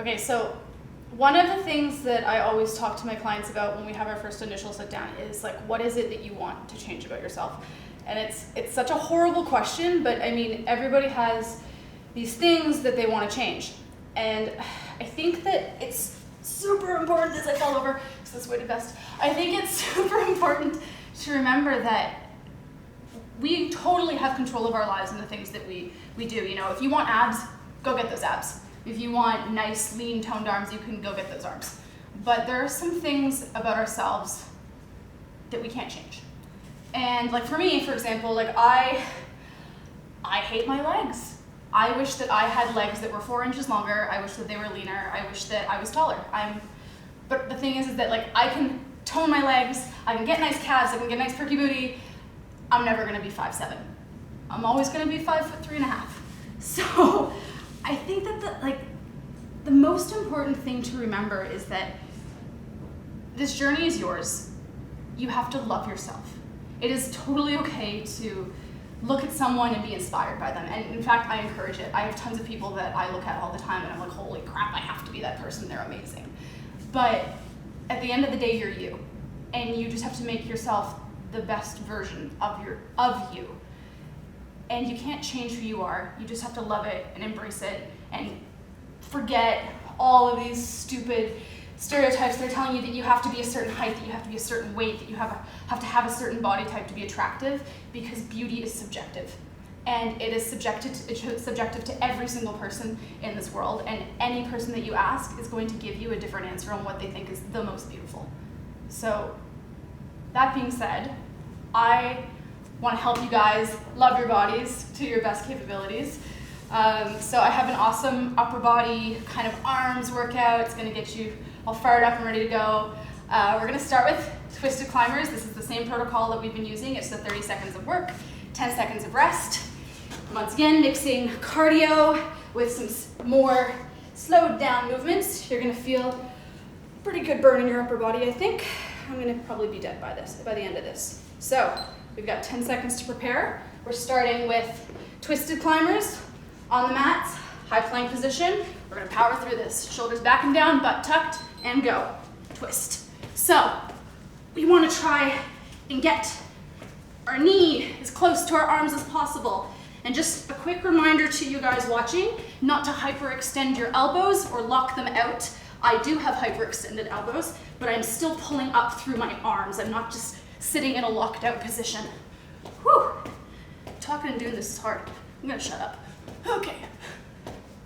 Okay, so one of the things that I always talk to my clients about when we have our first initial sit down is like, what is it that you want to change about yourself? And it's such a horrible question, but I mean, everybody has these things that they want to change. And I think that it's super important, as I fell over, because this weighted vest, I think it's super important to remember that we totally have control of our lives and the things that we do. You know, if you want abs, go get those abs. If you want nice, lean, toned arms, you can go get those arms. But there are some things about ourselves that we can't change. And like for me, for example, like I hate my legs. I wish that I had legs that were 4 inches longer. I wish that they were leaner. I wish that I was taller. But the thing is that like I can tone my legs, I can get nice calves, I can get nice perky booty. I'm never gonna be 5'7". I'm always gonna be 5'3.5". So I think that the most important thing to remember is that this journey is yours. You have to love yourself. It is totally okay to look at someone and be inspired by them. And in fact, I encourage it. I have tons of people that I look at all the time and I'm like, holy crap, I have to be that person, they're amazing. But at the end of the day, you're you. And you just have to make yourself the best version of you. And you can't change who you are. You just have to love it and embrace it and forget all of these stupid stereotypes. They're telling you that you have to be a certain height, that you have to be a certain weight, that you have to have a certain body type to be attractive, because beauty is subjective. And it is subjective to every single person in this world, and any person that you ask is going to give you a different answer on what they think is the most beautiful. So that being said, I want to help you guys love your bodies to your best capabilities. So I have an awesome upper body kind of arms workout. It's going to get you all fired up and ready to go. We're going to start with twisted climbers. This is the same protocol that we've been using. It's the 30 seconds of work, 10 seconds of rest. Once again, mixing cardio with some more slowed down movements. You're going to feel pretty good burn in your upper body, I think. I'm going to probably be dead by the end of this. So we've got 10 seconds to prepare. We're starting with twisted climbers on the mats, high plank position. We're going to power through this. Shoulders back and down, butt tucked, and go. Twist. So we want to try and get our knee as close to our arms as possible. And just a quick reminder to you guys watching, not to hyperextend your elbows or lock them out. I do have hyperextended elbows, but I'm still pulling up through my arms. I'm not just sitting in a locked out position. Whew. Talking and doing this is hard. I'm gonna shut up. Okay.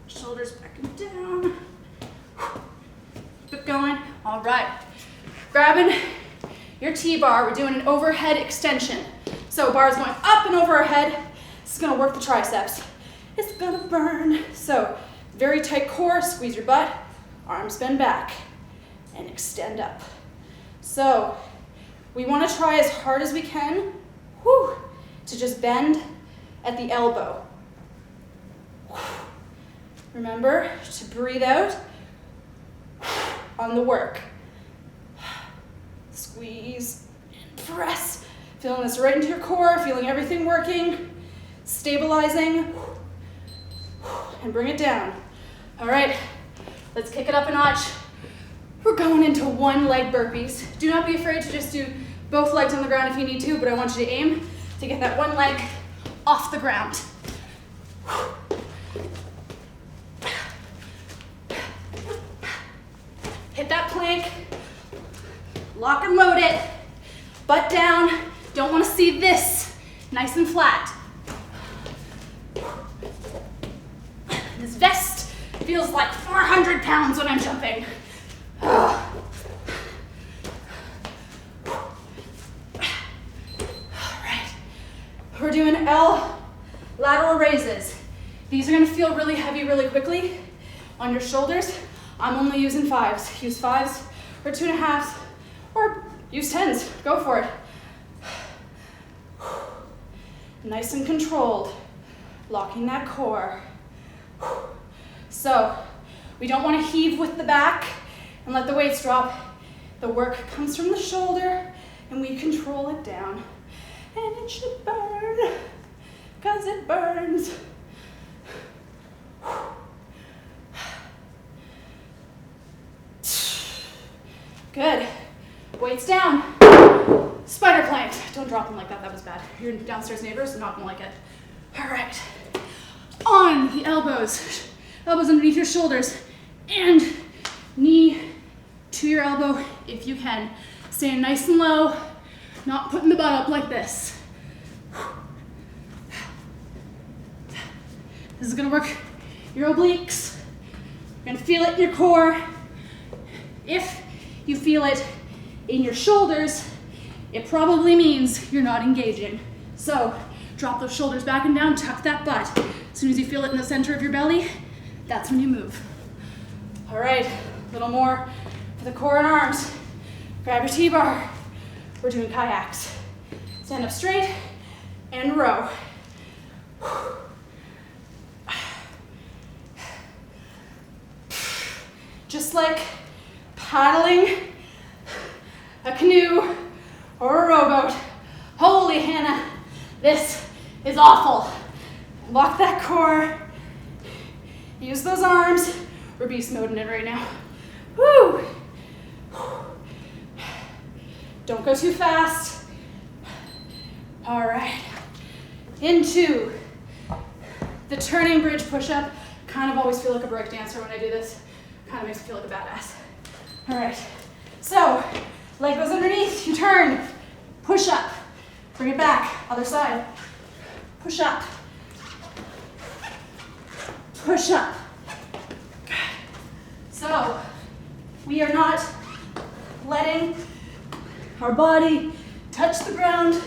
Shoulders back and down. Keep going. All right. Grabbing your T-bar. We're doing an overhead extension. So bar's going up and over our head. This is gonna work the triceps. It's gonna burn. So very tight core, squeeze your butt, arms bend back, and extend up. So we wanna try as hard as we can, to just bend at the elbow. Remember to breathe out on the work. Squeeze and press. Feeling this right into your core, feeling everything working, stabilizing, and bring it down. All right, let's kick it up a notch. We're going into one leg burpees. Do not be afraid to just do both legs on the ground if you need to, but I want you to aim to get that one leg off the ground. Hit that plank, lock and load it, butt down. Don't want to see this, nice and flat. This vest feels like 400 pounds when I'm jumping. All right, we're doing L lateral raises. These are gonna feel really heavy really quickly on your shoulders. I'm only using 5s. Use 5s or 2.5s, or use 10s. Go for it. Nice and controlled, locking that core. So we don't want to heave with the back and let the weights drop. The work comes from the shoulder and we control it down. And it should burn, because it burns. Good. Weights down. Spider plank. Don't drop them like that. That was bad. Your downstairs neighbors are not gonna like it. All right. On the elbows. Elbows underneath your shoulders. And knee to your elbow if you can. Staying nice and low. Not putting the butt up like this. This is gonna work your obliques. You're gonna feel it in your core. If you feel it in your shoulders, it probably means you're not engaging. So drop those shoulders back and down, tuck that butt. As soon as you feel it in the center of your belly, that's when you move. All right, a little more for the core and arms. Grab your T-bar. We're doing kayaks. Stand up straight and row. Just like paddling a canoe or a rowboat. Holy Hannah, this is awful. Lock that core. Use those arms. We're beast mode in it right now. Woo! Don't go too fast. All right. Into the turning bridge push-up. Kind of always feel like a break dancer when I do this. Kind of makes me feel like a badass. All right. So, leg goes underneath. You turn. Push up. Bring it back. Other side. Push up. Push up. So, we are not letting our body touch the ground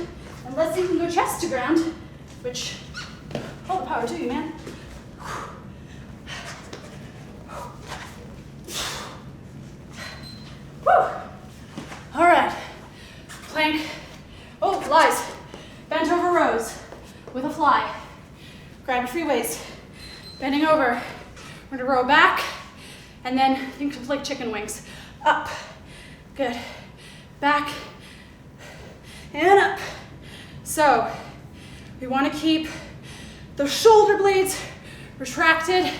unless you can go chest to ground, which, all the power to you, man. Woo. All right, plank, oh, flies. Bent over rows with a fly. Grab your free weights, bending over. We're gonna row back, and then think of like chicken wings. Up, good. Back and up. So we want to keep the shoulder blades retracted,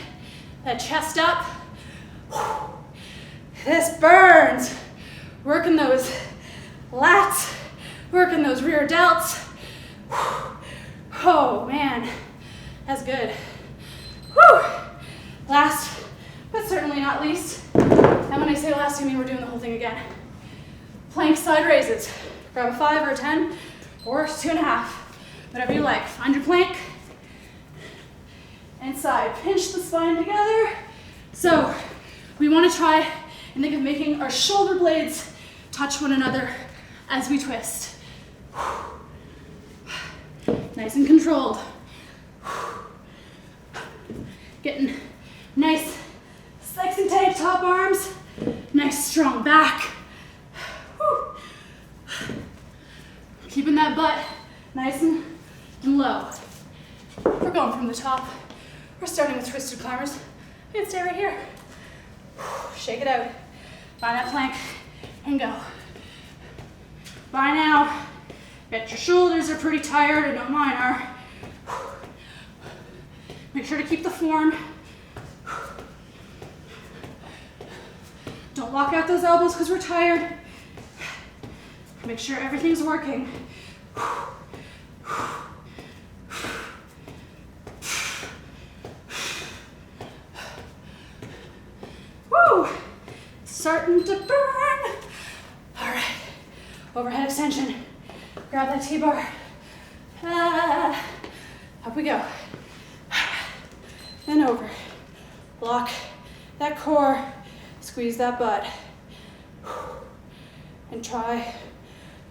that chest up. This burns. Working those lats, working those rear delts. Oh man, that's good. Whew. Last, but certainly not least, and when I say last, I mean we're doing the whole thing again. Plank side raises. Grab a 5 or a 10 or 2.5, whatever you like. Find your plank and side. Pinch the spine together. So we want to try and think of making our shoulder blades touch one another as we twist. Nice and controlled. Getting nice, sexy tight top arms. Nice strong back. Keeping that butt nice and low. We're going from the top. We're starting with twisted climbers. You can stay right here. Shake it out. Find that plank and go. By now, bet your shoulders are pretty tired. I know mine are. Make sure to keep the form. Don't lock out those elbows because we're tired. Make sure everything's working. Woo! Starting to burn. All right, overhead extension. Grab that T-bar. Up we go. And over. Lock that core. Squeeze that butt. And try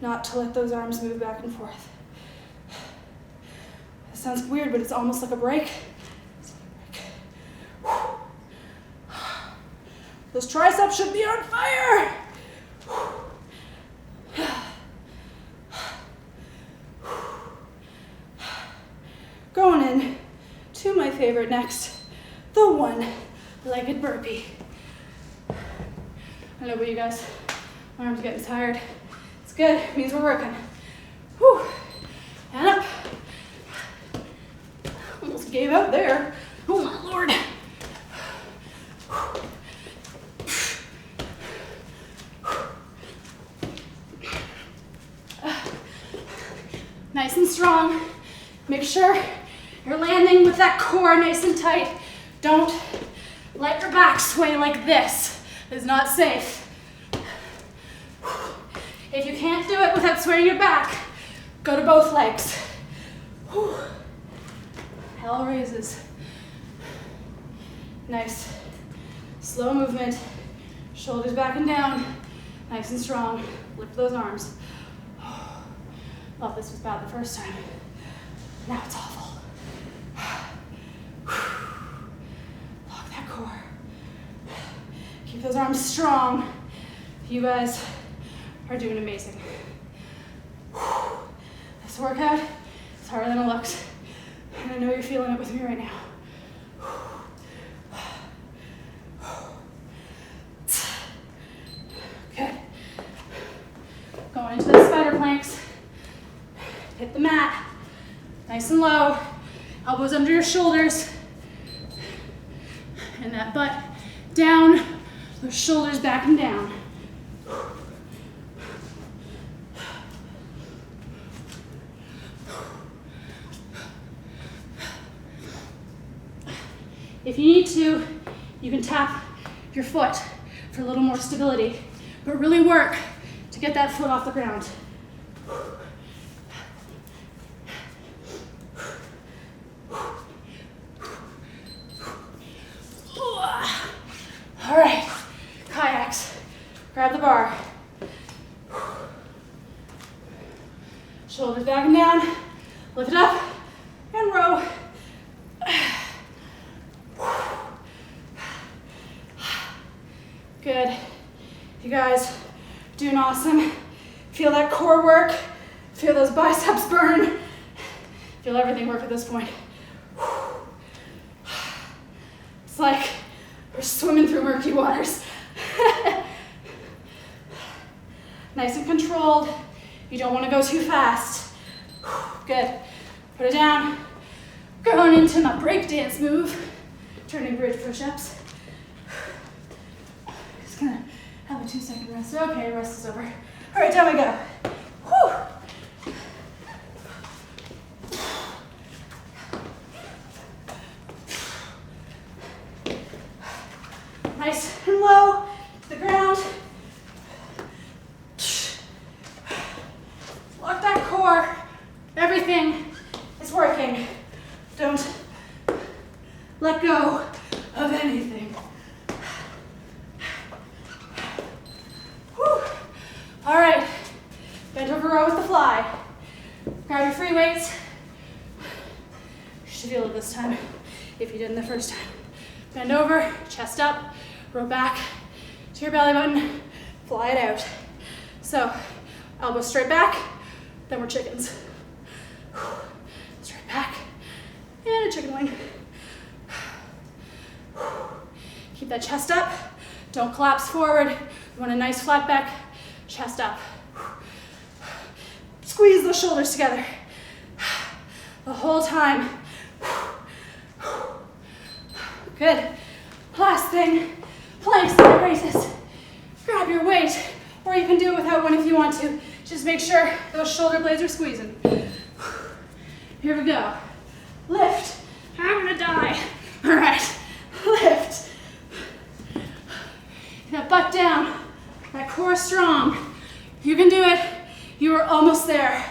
not to let those arms move back and forth. It sounds weird, but it's almost like a break. It's like a break. Those triceps should be on fire. Going in to my favorite next, the one-legged burpee. I don't know about you guys, my arms are getting tired. It's good, it means we're working. Whew. And up. Almost gave out there. Oh my Lord. strong. Make sure you're landing with that core nice and tight. Don't let your back sway like this. It's not safe. If you can't do it without swaying your back, go to both legs. Hell raises. Nice. Slow movement. Shoulders back and down. Nice and strong. Lift those arms. Love this was bad the first time. Now it's awful. Lock that core. Keep those arms strong. You guys are doing amazing. This workout is harder than it looks. And I know you're feeling it with me right now. Good. Going into the spider planks. Hit the mat. Nice and low. Elbows under your shoulders. And that butt down. Those shoulders back and down. If you need to, you can tap your foot for a little more stability, but really work to get that foot off the ground. All right, kayaks. Grab the bar. Shoulders back and down. Lift it up and row. Good. You guys doing awesome. Feel that core work. Feel those biceps burn. Feel everything work at this point. It's like we're swimming through murky waters. Nice and controlled. You don't want to go too fast. Good. Put it down. Going into my breakdance move. Turning bridge push-ups. Just gonna have a 2-second rest. Okay, rest is over. All right, down we go. Whew. Nice and low to the ground. Lock that core. Everything is working. Don't let go of anything. Whew. All right, bent over row with the fly. Grab your free weights. You should feel it this time if you didn't the first time. Bend over, chest up, row back to your belly button, fly it out. So, elbows straight back, then we're chickens. Straight back, and a chicken wing. Keep that chest up, don't collapse forward. You want a nice flat back, chest up. Squeeze those shoulders together. The whole time. Good. Last thing, planks and raises. Grab your weight, or you can do it without one if you want to. Just make sure those shoulder blades are squeezing. Here we go. Lift. I'm gonna die. All right, lift. That butt down, that core strong. You can do it. You are almost there.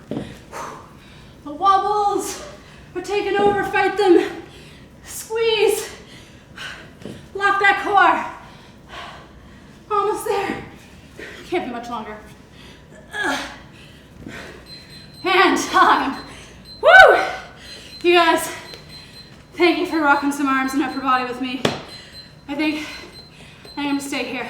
The wobbles are taking over, fight them. Squeeze. Lock that core. Almost there. Can't be much longer. And time. Woo! You guys, thank you for rocking some arms and upper body with me. I think I'm gonna stay here.